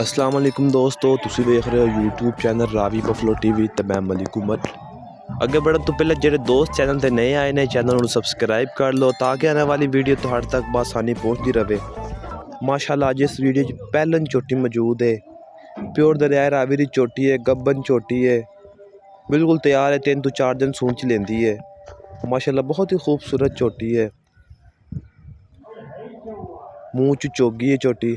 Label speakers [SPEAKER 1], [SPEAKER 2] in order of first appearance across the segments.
[SPEAKER 1] अस्सलाम वालेकुम दोस्तों, तुसी देख रहे हो YouTube channel Ravi buffalo TV ते मैं मलिक उमर। अगे बढ़न तो पहले जेडे दोस्त चैनल ते नए आए ने चैनल को सब्सक्राइब कर लो ताकि आने वाली वीडियो तुहाड़े तक बआसानी पहुँचती रहे। माशाल्लाह अज इस वीडियो पहलन चोटी मौजूद है। प्योर दरिया रावी की चोटी है, गब्बन चोटी है, बिल्कुल तैयार है। 3 तो 4 दिन सूंच लेंदी है। माशाल्लाह बहुत ही खूबसूरत चोटी है। मुँह च चोगी है चोटी।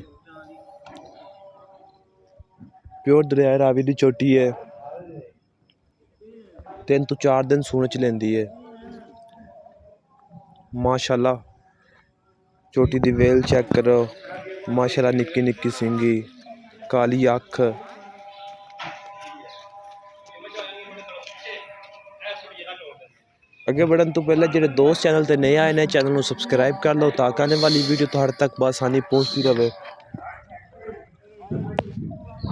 [SPEAKER 1] प्योर दरिया रावी की चोटी है। 3 तो 4 दिन सून च लेंदी है। माशाल्लाह चोटी दी वेल चेक करो। माशाल्लाह निक्की निक्की सिंगी, काली अख। अगे बढ़न तो पहले जेडे दोस्त चैनल ते नए आए ने चैनल को सब्सक्राइब कर लो ताकि आने वाली वीडियो तुहाड़े तक बआसानी पहुँचती रहे।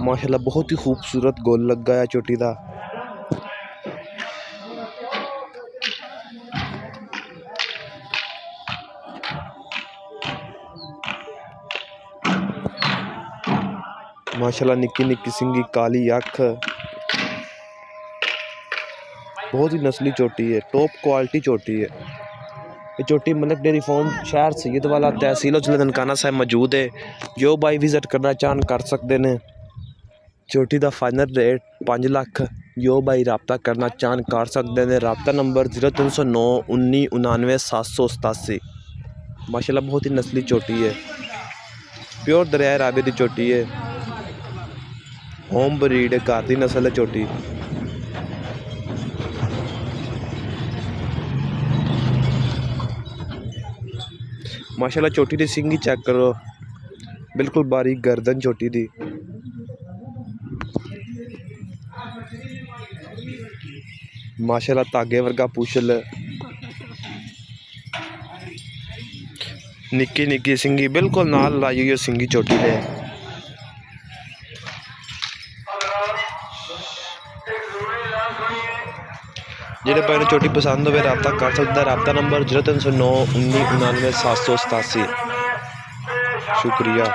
[SPEAKER 1] माशाल्लाह बहुत ही खूबसूरत गोल लगा है चोटी का। माशाल्लाह निक्की निक्की सिंगी, काली अख, बहुत ही नस्ली चोटी है। टॉप क्वालिटी चोटी है। ये चोटी मलिक डेयरी फार्म शहर सैयद वाला तहसील ननकाना साहब मौजूद है। जो भाई विजिट करना चाहन कर सकते हैं। चोटी का फाइनल रेट 5 लाख। जो भाई रबता करना चाहन कर सकते हैं। रबता नंबर 0309 19 99 787। माशाल्लाह बहुत ही नस्ली चोटी है। प्योर दरिया रावी की चोटी है। होम ब्रीड है, घर की नस्ल है चोटी। माशाल्लाह चोटी की सिंगी चेक करो, बिल्कुल बारीक गर्दन चोटी दी। माशाल्लाह धागे वर्गा पूछल, निक्की निक्की सिंगी बिल्कुल नाल लाई हुई सिंगी चोटी है। जेडे भाई चोटी पसंद हो रबता कर सकता है। रबता नंबर 0309 19 99 787। शुक्रिया।